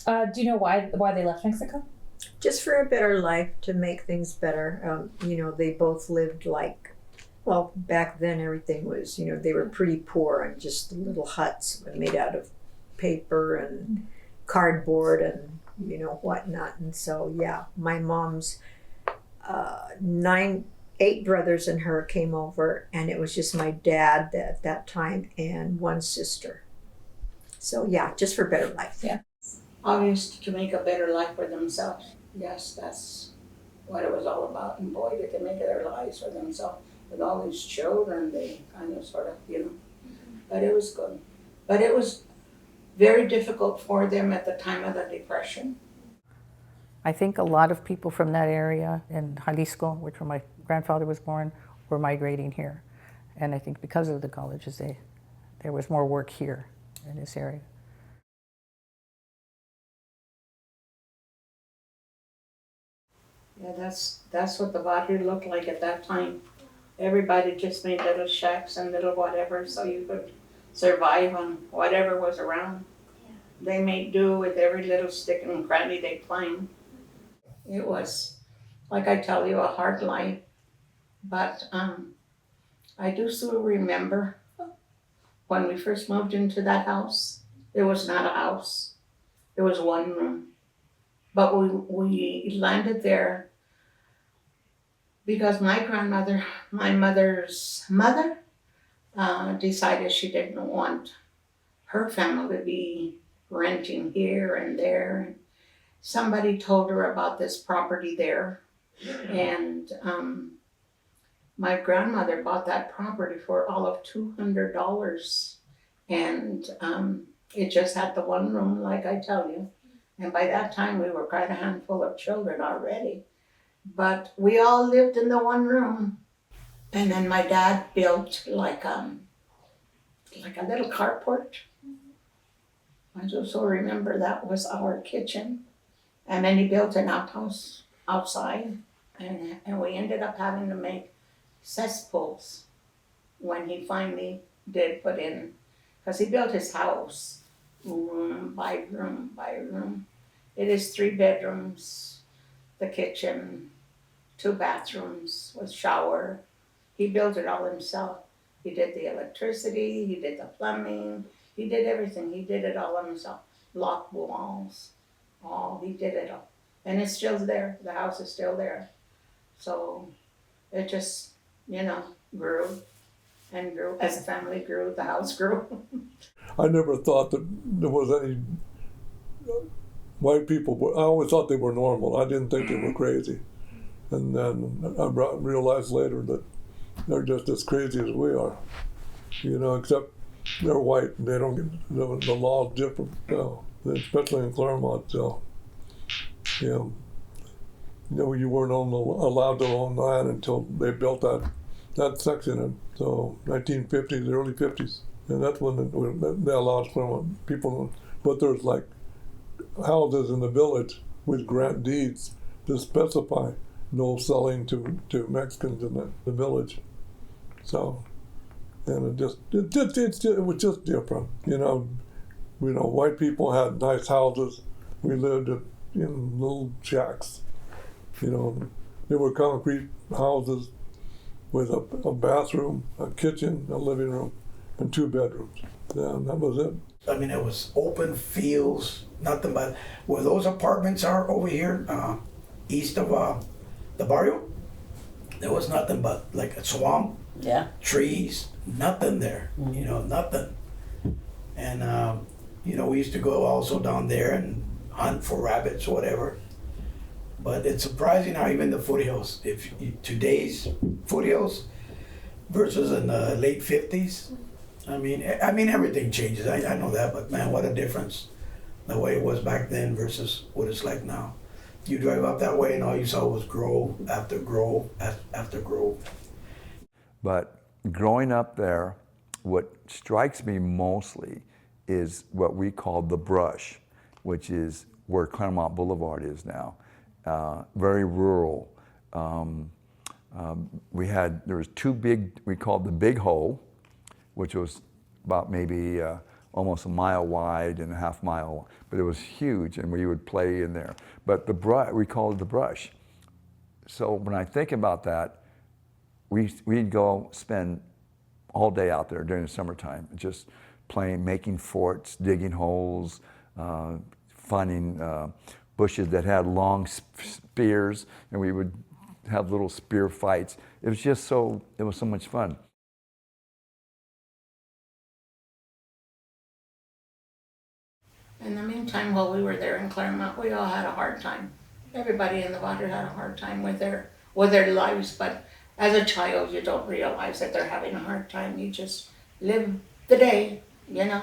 Do you know why they left Mexico? Just for a better life, to make things better. They both lived back then everything was, they were pretty poor and just little huts made out of paper and cardboard and, whatnot. And so, yeah, my mom's 8 brothers and her came over, and it was just my dad at that time and one sister. So, yeah, just for better life. Yeah. Obviously, to make a better life for themselves. Yes, that's what it was all about. And boy, did they make their lives for themselves. With all these children, they kind of sort of, but it was good. But it was very difficult for them at the time of the Depression. I think a lot of people from that area in Jalisco, which where my grandfather was born, were migrating here. And I think because of the colleges, there was more work here in this area. Yeah, that's what the barrio looked like at that time. Everybody just made little shacks and little whatever so you could survive on whatever was around. Yeah. They made do with every little stick and cranny they find. It was, like I tell you, a hard life. But I do still remember when we first moved into that house. It was not a house. It was one room. But we landed there because my grandmother, my mother's mother, decided she didn't want her family to be renting here and there. Somebody told her about this property there, and my grandmother bought that property for all of $200, and it just had the one room, like I tell you. And by that time, we were quite a handful of children already. But we all lived in the one room. And then my dad built like a little carport. I just remember that was our kitchen. And then he built an outhouse outside. And we ended up having to make cesspools when he finally did put in, because he built his house room by room by room. It is 3 bedrooms, the kitchen, 2 bathrooms with shower. He built it all himself. He did the electricity, he did the plumbing, he did everything. He did it all himself. Locked walls, he did it all. And it's still there. The house is still there. So it just, grew and grew. As the family grew, the house grew. I never thought that there was any white people. I always thought they were normal. I didn't think they were crazy. And then I realized later that they're just as crazy as we are. Except they're white and they don't get, the law's different, especially in Claremont. So, you weren't allowed to own land until they built that section in, 1950s, early 50s. And that's when they allowed Claremont people, but there's like houses in the village with grant deeds to specify no selling to Mexicans in the village. So, and it was just different. White people had nice houses. We lived in little shacks. They were concrete houses with a bathroom, a kitchen, a living room, and 2 bedrooms. Yeah, and that was it. I mean, it was open fields, nothing but where those apartments are over here, east of the barrio. There was nothing but like a swamp, trees, nothing there. Nothing. And we used to go also down there and hunt for rabbits, whatever. But it's surprising how even the foothills, today's foothills versus in the late 50s. I mean everything changes. I know that, but man, what a difference the way it was back then versus what it's like now. You drive up that way and all you saw was grove after grove after grove. But growing up there, what strikes me mostly is what we call the brush, which is where Claremont Boulevard is now. Very rural. There was 2 big, we called the Big Hole, which was about maybe almost a mile wide and a half mile, but it was huge, and we would play in there. But we called it the brush. So when I think about that, we'd go spend all day out there during the summertime, just playing, making forts, digging holes, finding bushes that had long spears, and we would have little spear fights. It was just so much fun. In the meantime, while we were there in Claremont, we all had a hard time. Everybody in the barrio had a hard time with their lives, but as a child, you don't realize that they're having a hard time. You just live the day, you know?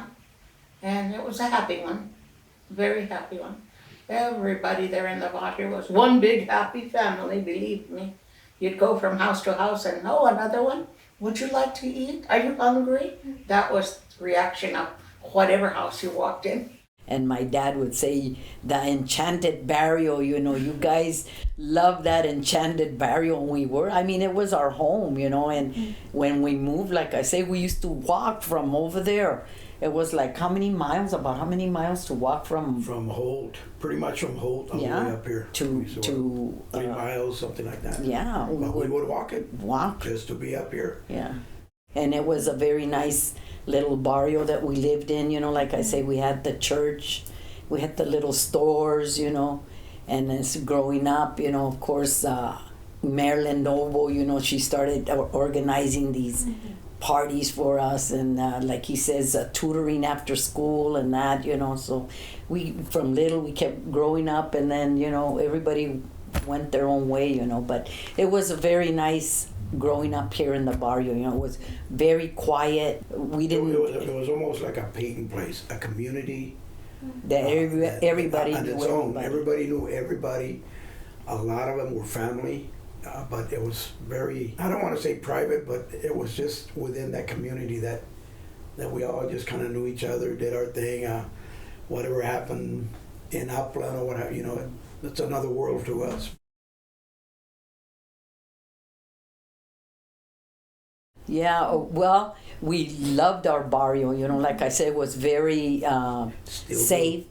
And it was a happy one, very happy one. Everybody there in the barrio was one big happy family, believe me. You'd go from house to house and, oh, another one? Would you like to eat? Are you hungry? That was the reaction of whatever house you walked in. And my dad would say, the enchanted barrio, you know, you guys love that enchanted barrio. It was our home, you know, and when we moved, like I say, we used to walk from over there. It was like how many miles to walk from? From Holt, pretty much from Holt all the way up here. To 3 miles, something like that. Yeah. But we would walk it. Walk. Just to be up here. Yeah. And it was a very nice little barrio that we lived in, you know, like I say, we had the church, we had the little stores, you know, and as growing up, you know, of course, Marilyn Noble, you know, she started organizing these parties for us, and like he says, tutoring after school and that, you know, so from little we kept growing up, and then, you know, everybody went their own way, you know, but it was a very nice growing up here in the barrio, you know. It was very quiet. We didn't. It was almost like a painting place, a community. That everybody on knew its own. everybody. Everybody knew everybody. A lot of them were family, but it was very, I don't want to say private, but it was just within that community that we all just kind of knew each other, did our thing. Whatever happened in Upland or whatever, you know, it's another world to us. Yeah, well, we loved our barrio, you know, like I said, it was very safe.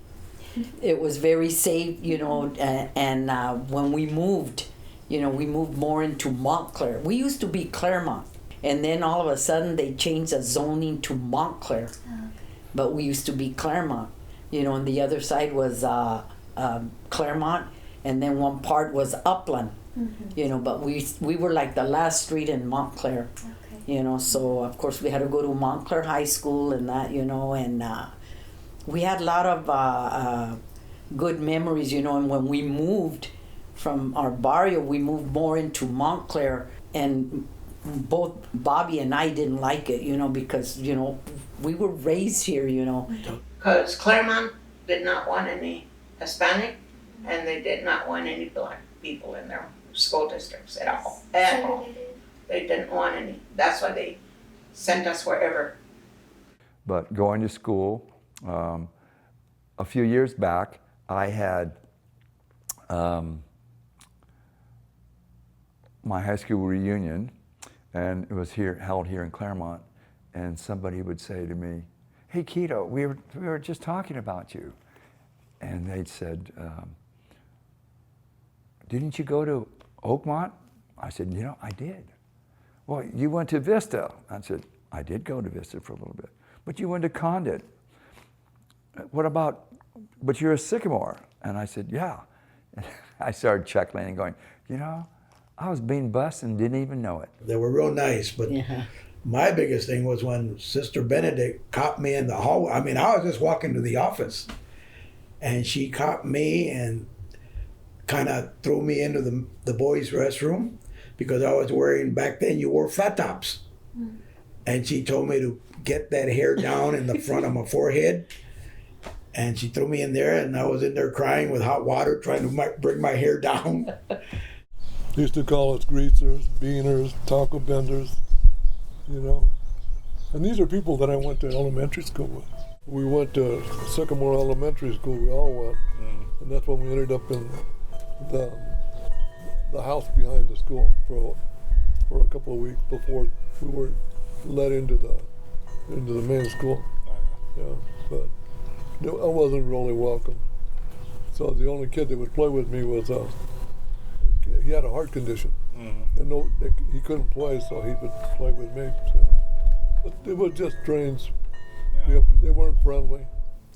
It was very safe, you know, and when we moved, you know, we moved more into Montclair. We used to be Claremont, and then all of a sudden they changed the zoning to Montclair. But we used to be Claremont, you know, and the other side was Claremont, and then one part was Upland, you know, but we were like the last street in Montclair. You know, so of course we had to go to Montclair High School and that, you know, and we had a lot of good memories, you know, and when we moved from our barrio, we moved more into Montclair, and both Bobby and I didn't like it, you know, because, you know, we were raised here, you know. Because Claremont did not want any Hispanic, and they did not want any black people in their school districts at all. At all. They didn't want any. That's why they sent us wherever. But going to school, a few years back, I had my high school reunion, and it was held here in Claremont, and somebody would say to me, "Hey, Keto, we were just talking about you," and they'd said, "Didn't you go to Oakmont?" I said, "You know, I did." "Well, you went to Vista." I said, "I did go to Vista for a little bit." "But you went to Condit." "What about, but you're a Sycamore?" And I said, "Yeah." And I started chuckling and going, you know, I was being bused and didn't even know it. They were real nice, but my biggest thing was when Sister Benedict caught me in the hallway. I mean, I was just walking to the office, and she caught me and kind of threw me into the boys' restroom, because I was wearing, back then you wore flat tops. And she told me to get that hair down in the front of my forehead. And she threw me in there, and I was in there crying with hot water, trying to bring my hair down. They used to call us greasers, beaners, taco benders, you know. And these are people that I went to elementary school with. We went to Sycamore Elementary School, we all went. And that's when we ended up in the house behind the school for a couple of weeks before we were let into the main school. Yeah, but no, I wasn't really welcome. So the only kid that would play with me was he had a heart condition, and he couldn't play, so he would play with me. So. But it was just strange. They weren't friendly.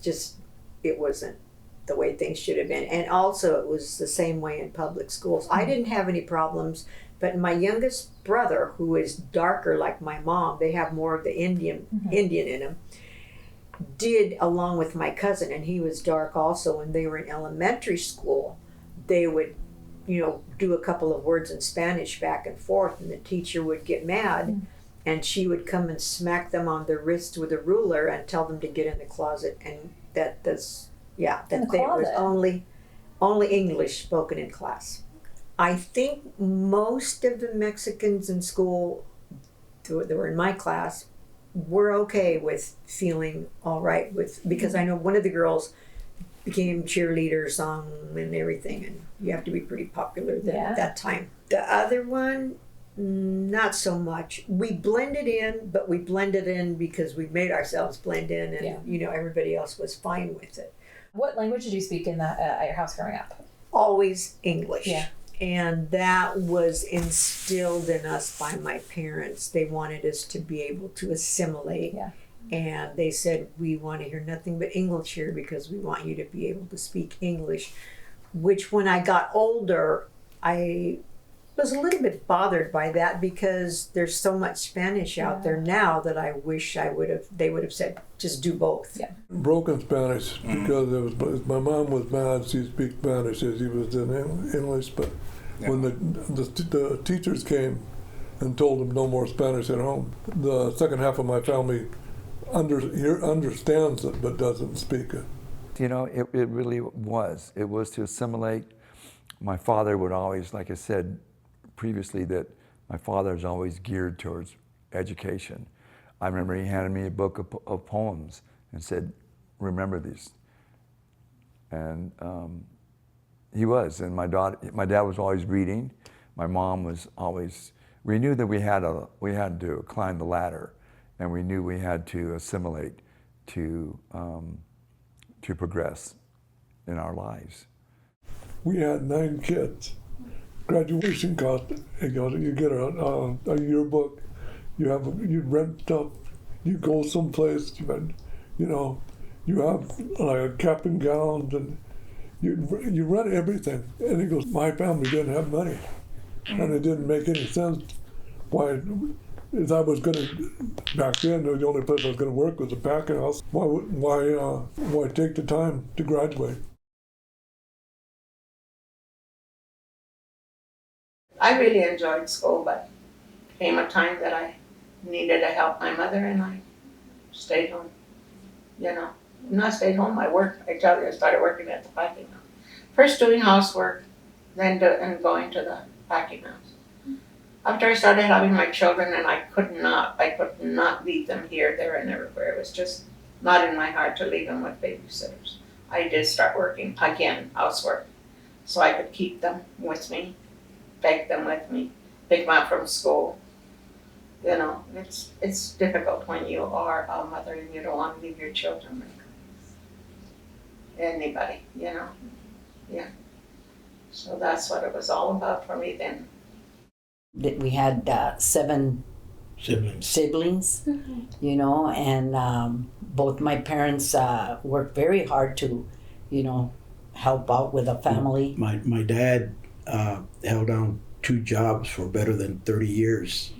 Just, it wasn't the way things should have been. And also it was the same way in public schools. I didn't have any problems, but my youngest brother, who is darker like my mom, they have more of the Indian in him, did, along with my cousin, and he was dark also. When they were in elementary school, they would, do a couple of words in Spanish back and forth, and the teacher would get mad, and she would come and smack them on their wrist with a ruler and tell them to get in the closet. And there was only English spoken in class. I think most of the Mexicans in school that were in my class were okay with feeling all right because I know one of the girls became cheerleader, song and everything, and you have to be pretty popular at that time. The other one, not so much. We blended in, but we blended in because we made ourselves blend in, and everybody else was fine with it. What language did you speak in at your house growing up? Always English. Yeah. And that was instilled in us by my parents. They wanted us to be able to assimilate. Yeah. And they said, we want to hear nothing but English here because we want you to be able to speak English. Which when I got older, I was a little bit bothered by that because there's so much Spanish out there now that I wish they would have said, just do both. Yeah. Broken Spanish because my mom was mad. She speak Spanish as he was in English, but when the teachers came and told them no more Spanish at home, the second half of my family understands it but doesn't speak it. It really was. It was to assimilate. My father would always, like I said previously, that my father is always geared towards education. I remember he handed me a book of poems and said, remember these. And he was, and my dad was always reading. My mom was always, we knew that we had to climb the ladder, and we knew we had to assimilate to progress in our lives. We had 9 kids. Graduation cost, you get a yearbook, you rent stuff, you go someplace, you have like a cap and gowns, and you rent everything. And he goes, my family didn't have money, and it didn't make any sense. Why, if I was going to, back then, the only place I was going to work was a packing house. Why take the time to graduate? I really enjoyed school, but came a time that I needed to help my mother, and I stayed home. When I stayed home, I worked. I tell you, I started working at the packing house. First doing housework, then going to the packing house. After I started having my children, and I could not leave them here, there, and everywhere. It was just not in my heart to leave them with babysitters. I did start working again, housework, so I could keep them with me. Take them with me, pick them up from school. It's difficult when you are a mother and you don't want to leave your children with anybody, Yeah. So that's what it was all about for me then. We had 7 siblings, and both my parents worked very hard to, help out with a family. My dad held down 2 jobs for better than 30 years.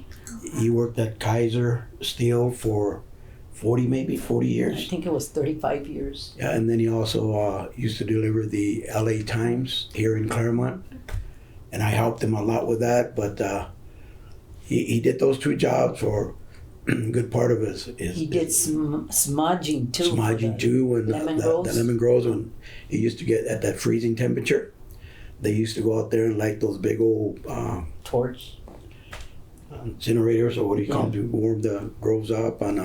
He worked at Kaiser Steel for 40 years. I think it was 35 years. Yeah, and then he also used to deliver the LA Times here in Claremont. And I helped him a lot with that, but he did those 2 jobs for a good part of his He did smudging too. Smudging too, when the lemon grows, when he used to get at that freezing temperature. They used to go out there and light those big old torch incinerators, or what do you call them, to warm the groves up, and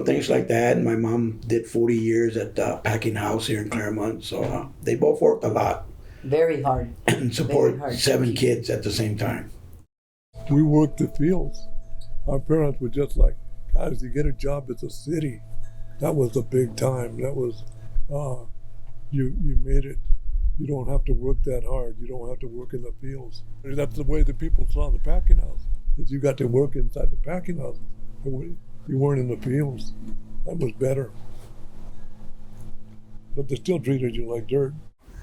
things like that. And my mom did 40 years at the packing house here in Claremont, so they both worked a lot. Very hard. And support 7 kids at the same time. We worked the fields. Our parents were just like, guys, you get a job at the city. That was a big time. That was, you made it. You don't have to work that hard. You don't have to work in the fields. That's the way the people saw the packing house. Is you got to work inside the packing house. You weren't in the fields. That was better. But they still treated you like dirt.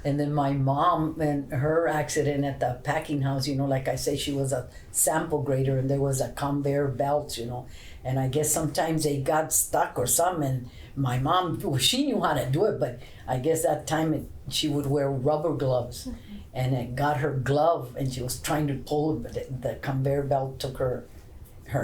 And then my mom and her accident at the packing house, like I say, she was a sample grader and there was a conveyor belt, and I guess sometimes they got stuck or something. And my mom, she knew how to do it, but I guess that time she would wear rubber gloves, and it got her glove and she was trying to pull it, but the conveyor belt took her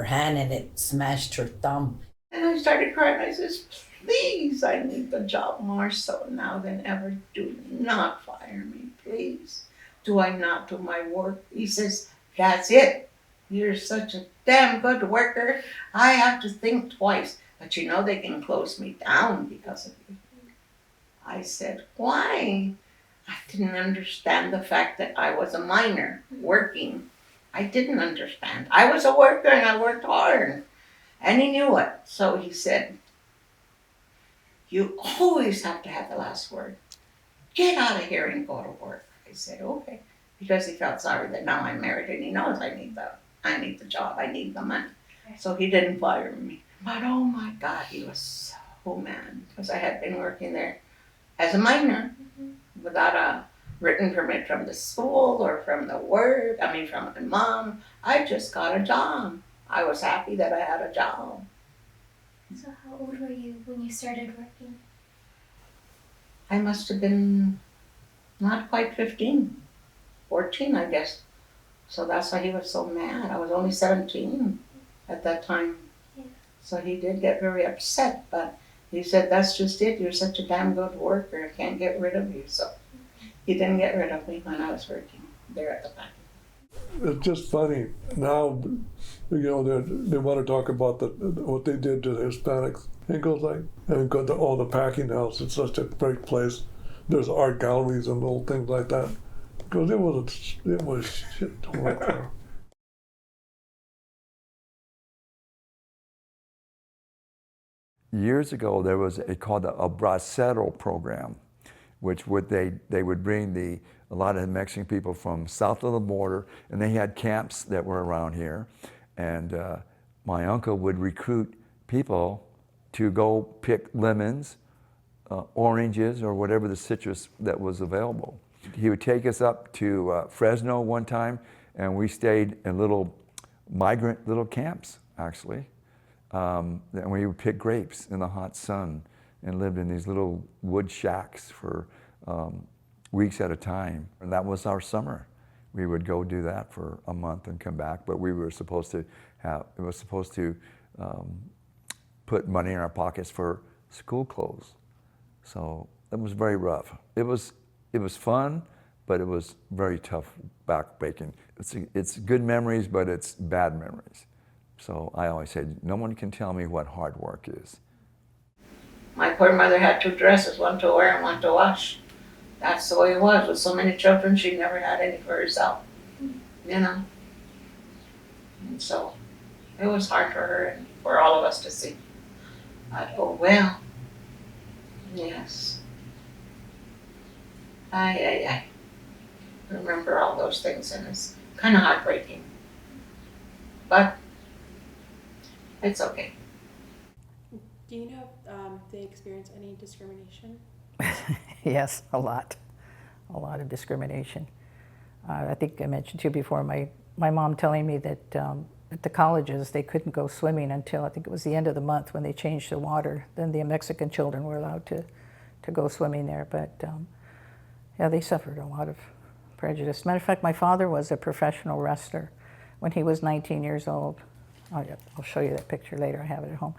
hand and it smashed her thumb. And I started crying. I says, please, I need the job more so now than ever. Do not fire me, please. Do I not do my work? He says, that's it. You're such a damn good worker. I have to think twice. But they can close me down because of you. I said, why? I didn't understand the fact that I was a minor working. I didn't understand. I was a worker and I worked hard. And he knew it. So he said, you always have to have the last word. Get out of here and go to work. I said, okay. Because he felt sorry that now I'm married and he knows I need the job, I need the money. So he didn't fire me. But oh my God, he was so mad. Because I had been working there as a minor without a written permit from the school or from the work, from my mom. I just got a job. I was happy that I had a job. So how old were you when you started working? I must have been not quite 15, 14, I guess. So that's why he was so mad. I was only 17 at that time. Yeah. So he did get very upset, but he said, that's just it. You're such a damn good worker. I can't get rid of you. So he didn't get rid of me when I was working there at the back. It's just funny now. They want to talk about what they did to the Hispanics. It goes like, and go to all the packing house. It's such a great place. There's art galleries and little things like that. Because it was shit to work there. Years ago, there was called a bracero program, which they would bring a lot of the Mexican people from south of the border, and they had camps that were around here. And my uncle would recruit people to go pick lemons, oranges, or whatever the citrus that was available. He would take us up to Fresno one time, and we stayed in little camps, actually. And we would pick grapes in the hot sun and lived in these little wood shacks for weeks at a time. And that was our summer. We would go do that for a month and come back, but we were supposed to put money in our pockets for school clothes. So it was very rough. It was fun, but it was very tough backbreaking. It's good memories, but it's bad memories. So I always said, no one can tell me what hard work is. My poor mother had 2 dresses, one to wear and one to wash. That's the way it was. With so many children, she never had any for herself, And so it was hard for her and for all of us to see. Oh, well, yes. I remember all those things, and it's kind of heartbreaking. But it's okay. Do you know if they experience any discrimination? Yes, a lot of discrimination. I think I mentioned to you before, my mom telling me that at the colleges they couldn't go swimming until I think it was the end of the month when they changed the water. Then the Mexican children were allowed to go swimming there. But yeah, they suffered a lot of prejudice. Matter of fact, my father was a professional wrestler when he was 19 years old. I'll show you that picture later. I have it at home.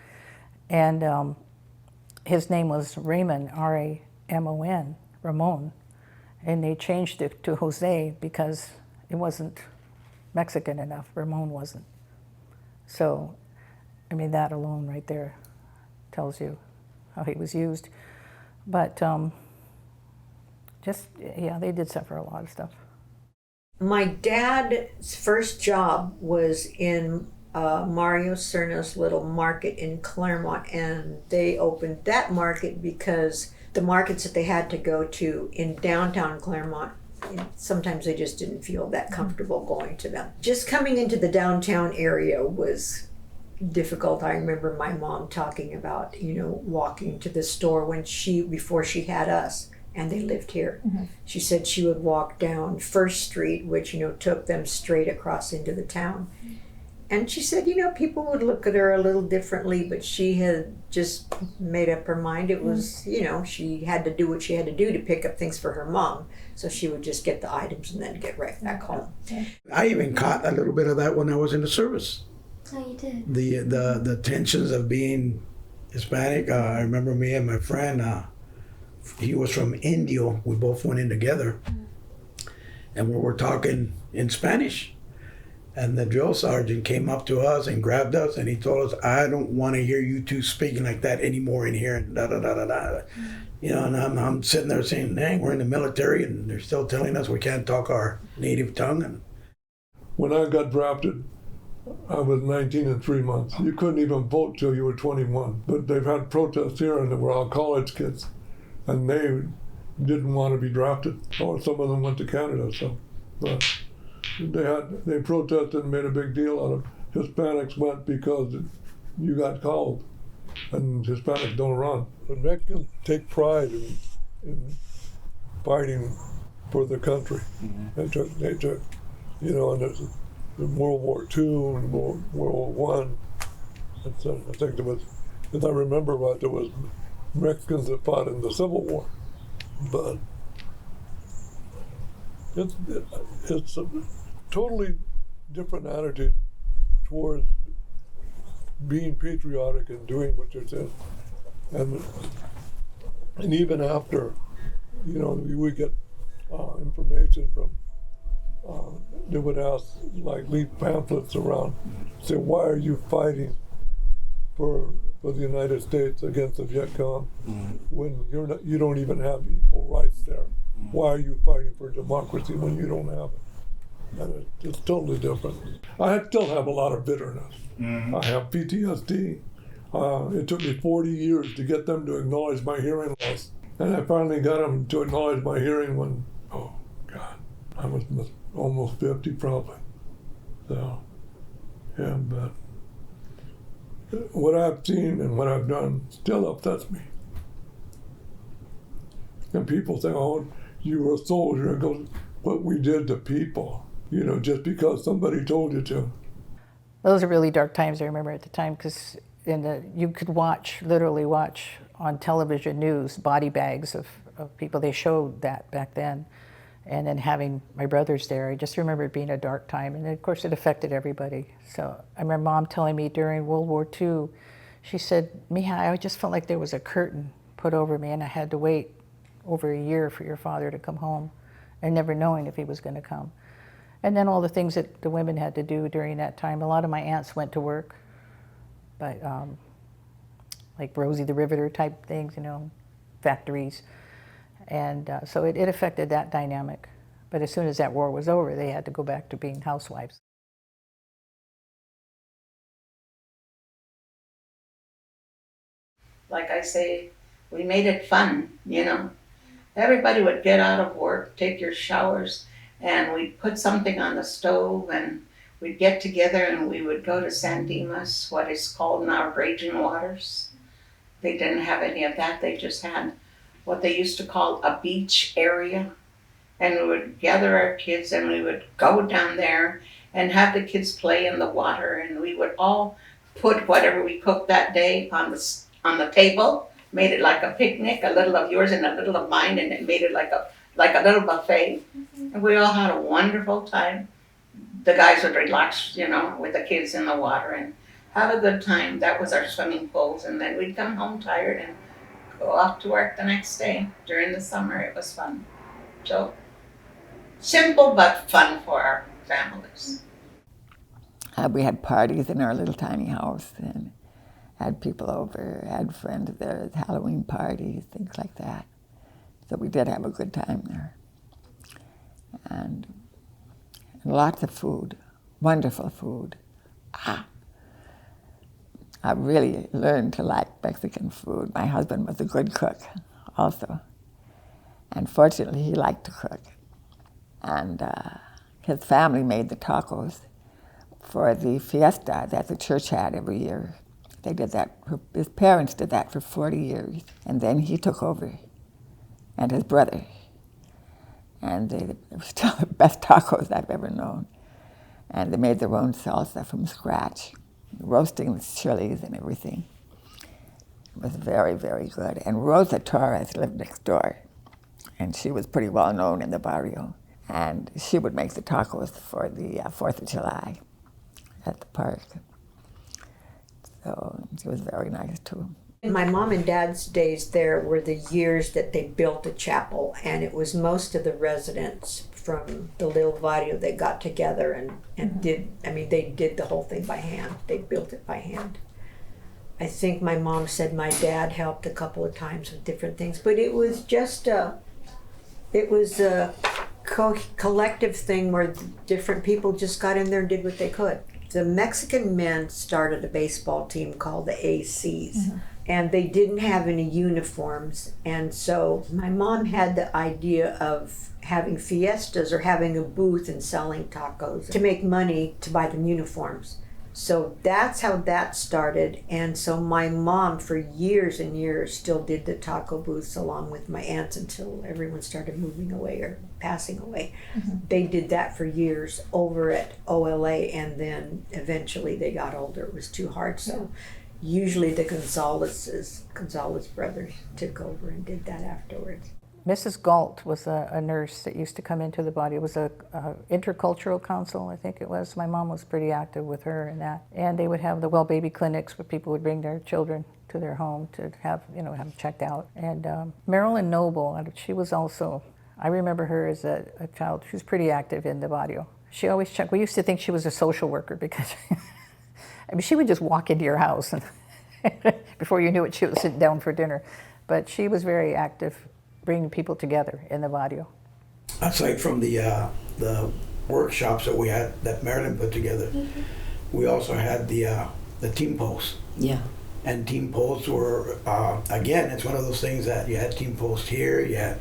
And his name was Raymond, R-A-M-O-N, Ramon. And they changed it to Jose because it wasn't Mexican enough. Ramon wasn't. So, that alone right there tells you how he was used. But they did suffer a lot of stuff. My dad's first job was in Mario Cerna's little market in Claremont, and they opened that market because the markets that they had to go to in downtown Claremont, sometimes they just didn't feel that comfortable going to them. Just coming into the downtown area was difficult. I remember my mom talking about, walking to the store before she had us, and they lived here. Mm-hmm. She said she would walk down First Street, which, took them straight across into the town. And she said, people would look at her a little differently, but she had just made up her mind. It was, she had to do what she had to do to pick up things for her mom. So she would just get the items and then get right back home. I even caught a little bit of that when I was in the service. Oh, you did? The tensions of being Hispanic. I remember me and my friend, he was from Indio. We both went in together. And we were talking in Spanish. And the drill sergeant came up to us and grabbed us, and he told us, "I don't want to hear you two speaking like that anymore in here." And da da da da da. And I'm sitting there saying, "Dang, we're in the military, and they're still telling us we can't talk our native tongue." And when I got drafted, I was 19 and 3 months. You couldn't even vote till you were 21. But they've had protests here, and they were all college kids, and they didn't want to be drafted, or some of them went to Canada. So, but they protested and made a big deal out of it. Hispanics went because you got called, and Hispanics don't run. But Mexicans take pride in fighting for the country. Mm-hmm. They took, in World War II and World War I. I think there was, if I remember right, there was Mexicans that fought in the Civil War, but it's a totally different attitude towards being patriotic and doing what you're saying. And even after, we get information from, they would ask, leave pamphlets around, say, why are you fighting for the United States against the Viet Cong when you don't even have equal rights there? Why are you fighting for democracy when you don't have it? And it's totally different. I still have a lot of bitterness. Mm-hmm. I have PTSD. It took me 40 years to get them to acknowledge my hearing loss. And I finally got them to acknowledge my hearing when, I was almost 50 probably. So, yeah, but what I've seen and what I've done still upsets me. And people say, oh, you were a soldier. It goes, what we did to people, just because somebody told you to. Those are really dark times, I remember at the time, because you could literally watch on television news body bags of people. They showed that back then. And then having my brothers there, I just remember it being a dark time. And of course it affected everybody. So I remember Mom telling me during World War II, she said, Mija, I just felt like there was a curtain put over me and I had to wait over a year for your father to come home and never knowing if he was going to come. And then all the things that the women had to do during that time. A lot of my aunts went to work, but like Rosie the Riveter type things, factories. And so it affected that dynamic. But as soon as that war was over, they had to go back to being housewives. Like I say, we made it fun, Everybody would get out of work, take your showers, and we'd put something on the stove, and we'd get together and we would go to San Dimas, what is called now Raging Waters. They didn't have any of that. They just had what they used to call a beach area. And we would gather our kids and we would go down there and have the kids play in the water. And we would all put whatever we cooked that day on the table, made it like a picnic, a little of yours and a little of mine, and it made it like a little buffet. And we all had a wonderful time. The guys would relax, with the kids in the water and have a good time. That was our swimming pools. And then we'd come home tired and go off to work the next day. During the summer, it was fun. So, simple but fun for our families. We had parties in our little tiny house and had people over, had friends there, Halloween parties, things like that. So we did have a good time there. And lots of food, wonderful food. I really learned to like Mexican food. My husband was a good cook also. And fortunately, he liked to cook. And his family made the tacos for the fiesta that the church had every year. They did that, his parents did that for 40 years. And then he took over, and his brother. And they were still the best tacos I've ever known. And they made their own salsa from scratch, roasting the chilies and everything. It was very, very good. And Rosa Torres lived next door, and she was pretty well known in the barrio. And she would make the tacos for the 4th of July at the park. So she was very nice too. In my mom and dad's days there were the years that they built a chapel, and it was most of the residents from the little barrio that got together and they did the whole thing by hand. They built it by hand. I think my mom said my dad helped a couple of times with different things, but it was just a collective thing where different people just got in there and did what they could. The Mexican men started a baseball team called the ACs. Mm-hmm. And they didn't have any uniforms, and so my mom had the idea of having fiestas or having a booth and selling tacos to make money to buy them uniforms. So that's how that started, and so my mom for years and years still did the taco booths along with my aunts until everyone started moving away or passing away. Mm-hmm. They did that for years over at OLA, and then eventually they got older. It was too hard, so usually the Gonzalez brothers took over and did that afterwards. Mrs. Galt was a nurse that used to come into the body. It was a intercultural council, I think it was. My mom was pretty active with her in that. And they would have the well baby clinics where people would bring their children to their home to have them checked out. And Marilyn Noble, she was also, I remember her as a child. She was pretty active in the barrio. She always checked. We used to think she was a social worker because she would just walk into your house and before you knew it, she was sitting down for dinner. But she was very active, bringing people together in the barrio. Aside from the workshops that we had, that Marilyn put together, mm-hmm. we also had the team posts. Yeah. And team posts were, again, it's one of those things that you had team posts here, you had,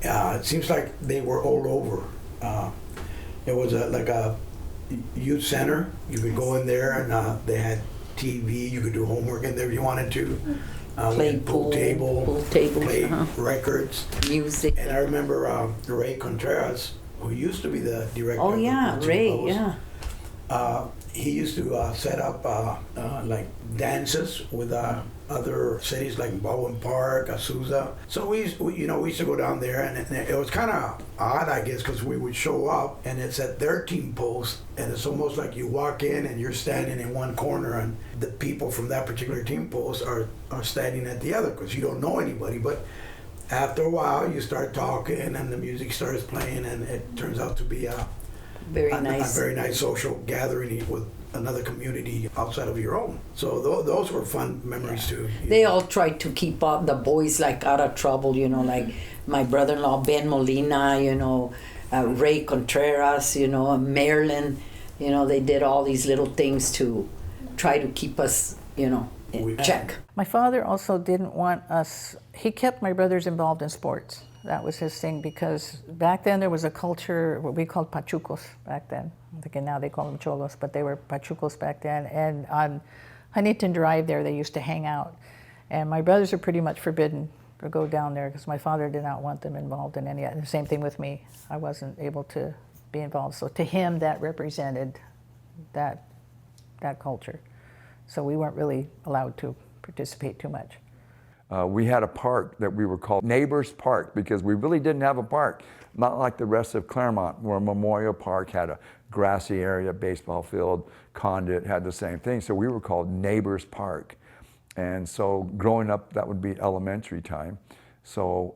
it seems like they were all over. It was like a youth center. You could go in there and they had TV, you could do homework in there if you wanted to. Play pool tables, play records, music. And I remember Ray Contreras, who used to be the director. Oh yeah, Ray, yeah. He used to set up like dances with other cities like Baldwin Park, Azusa. So we used to go down there, and it was kind of odd, I guess, because we would show up and it's at their team post, and it's almost like you walk in and you're standing in one corner, and the people from that particular team post are standing at the other because you don't know anybody. But after a while, you start talking, and the music starts playing, and it turns out to be a very nice social gathering with another community outside of your own. So those were fun memories too. They all tried to keep up the boys like out of trouble, like my brother-in-law Ben Molina, Ray Contreras, Marilyn, they did all these little things to try to keep us, in check. My father also didn't want us, he kept my brothers involved in sports. That was his thing, because back then there was a culture, what we called pachucos back then. I'm thinking now they call them cholos, but they were pachucos back then. And on Huntington Drive there, they used to hang out. And my brothers are pretty much forbidden to go down there because my father did not want them involved in any. The same thing with me. I wasn't able to be involved. So to him, that represented that culture. So we weren't really allowed to participate too much. We had a park that we were called Neighbors Park because we really didn't have a park, not like the rest of Claremont, where Memorial Park had a grassy area, baseball field, Conduit had the same thing. So we were called Neighbors Park. And so growing up, that would be elementary time. So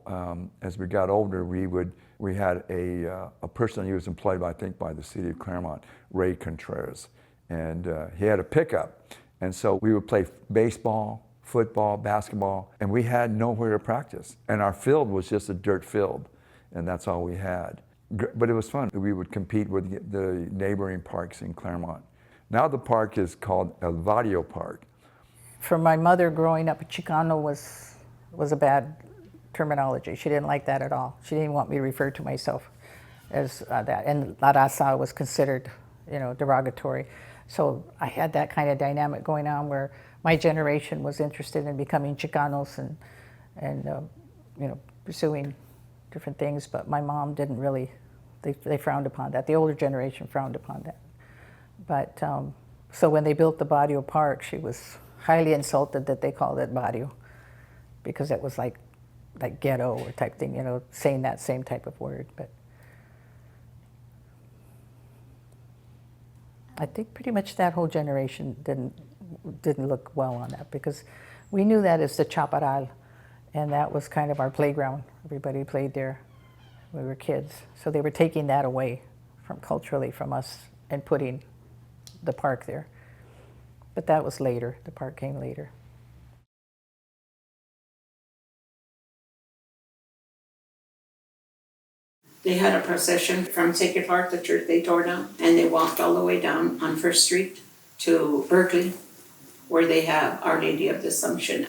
as we got older, we had a person who was employed, by the city of Claremont, Ray Contreras. And he had a pickup. And so we would play baseball, football, basketball, and we had nowhere to practice. And our field was just a dirt field, and that's all we had. But it was fun. We would compete with the neighboring parks in Claremont. Now the park is called El Barrio Park, for my mother growing up, Chicano was a bad terminology. She didn't like that at all. She didn't want me to refer to myself as that. And La Raza was considered, derogatory. So I had that kind of dynamic going on where my generation was interested in becoming Chicanos and pursuing different things, but my mom didn't really, they frowned upon that. The older generation frowned upon that. But, so when they built the Barrio Park, she was highly insulted that they called it Barrio, because it was like ghetto or type thing, saying that same type of word. But I think pretty much that whole generation didn't look well on that, because we knew that as the chaparral, and that was kind of our playground. Everybody played there when we were kids. So they were taking that away culturally from us and putting the park there. But that was later. The park came later. They had a procession from Sacred Heart, the church they tore down, and they walked all the way down on First Street to Berkeley, where they have Our Lady of the Assumption.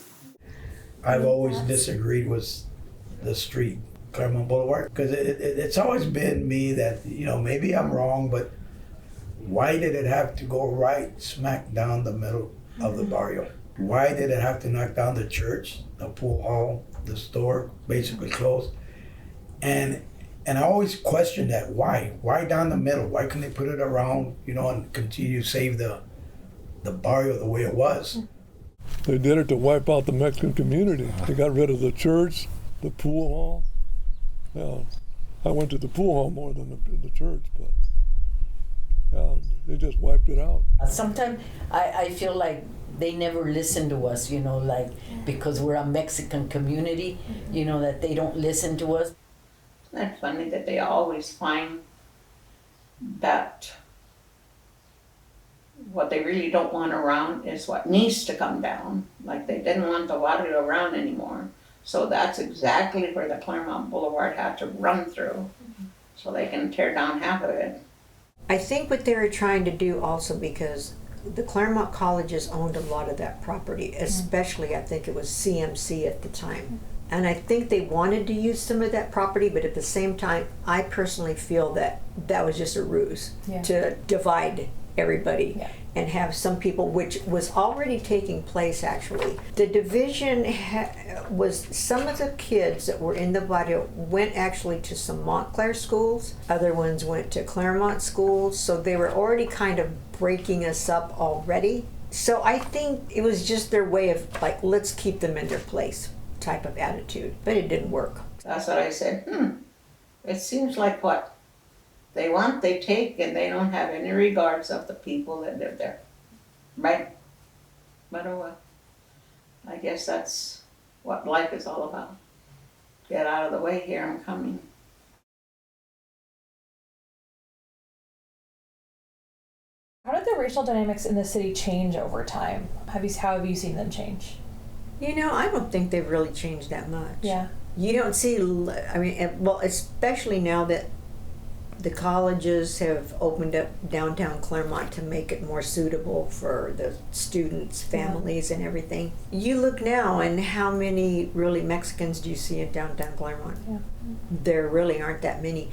I've always disagreed with the street, Claremont Boulevard, because it's always been me that, maybe I'm wrong, but why did it have to go right smack down the middle of the barrio? Why did it have to knock down the church, the pool hall, the store, basically closed? And I always questioned that. Why? Why down the middle? Why couldn't they put it around, and continue to save the barrio the way it was? They did it to wipe out the Mexican community. They got rid of the church, the pool hall. Yeah, I went to the pool hall more than the church, but yeah, they just wiped it out. Sometimes I feel like they never listen to us, because we're a Mexican community, that they don't listen to us. Isn't that funny that they always find that what they really don't want around is what needs to come down. Like they didn't want the water around anymore. So that's exactly where the Claremont Boulevard had to run through, so they can tear down half of it. I think what they were trying to do also, because the Claremont colleges owned a lot of that property, especially I think it was CMC at the time. And I think they wanted to use some of that property, but at the same time, I personally feel that that was just a ruse to divide everybody and have some people, which was already taking place actually. The division was some of the kids that were in the barrio went actually to some Montclair schools, other ones went to Claremont schools, so they were already kind of breaking us up already. So I think it was just their way of let's keep them in their place type of attitude, but it didn't work. That's what I said. It seems like what they want, they take, and they don't have any regards of the people that live there, right? But oh well, I guess that's what life is all about. Get out of the way here, I'm coming. How did the racial dynamics in the city change over time? How have you seen them change? I don't think they've really changed that much. Yeah. You don't see, especially now that the colleges have opened up downtown Claremont to make it more suitable for the students, families, and everything. You look now, and how many really Mexicans do you see in downtown Claremont? Yeah. There really aren't that many.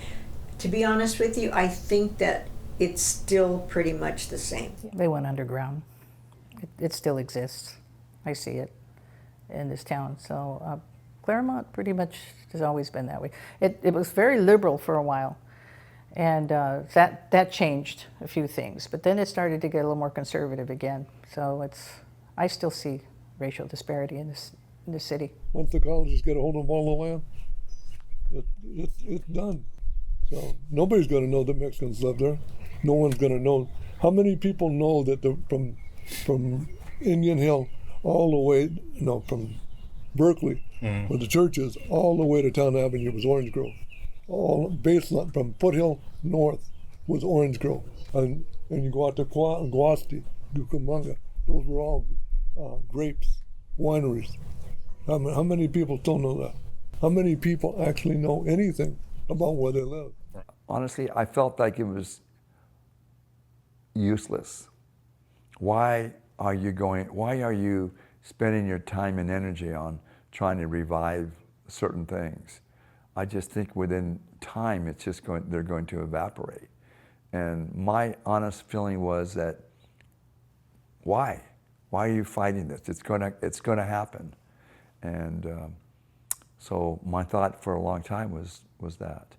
To be honest with you, I think that it's still pretty much the same. They went underground. It still exists. I see it in this town. So Claremont pretty much has always been that way. It was very liberal for a while, and that changed a few things. But then it started to get a little more conservative again. So I still see racial disparity in the city. Once the colleges get a hold of all the land, it's done. So nobody's going to know that Mexicans live there. No one's going to know. How many people know that from Indian Hill all the way, from Berkeley, where the church is, all the way to Town Avenue was Orange Grove. All baseline from Foothill north was Orange Grove, and you go out to Guasti, Cucamonga. Those were all grapes, wineries. How many people still know that? How many people actually know anything about where they live? Honestly, I felt like it was useless. Why are you spending your time and energy on trying to revive certain things. I just think within time, they're going to evaporate. And my honest feeling was that, why? Why are you fighting this? It's gonna happen. And so my thought for a long time was that.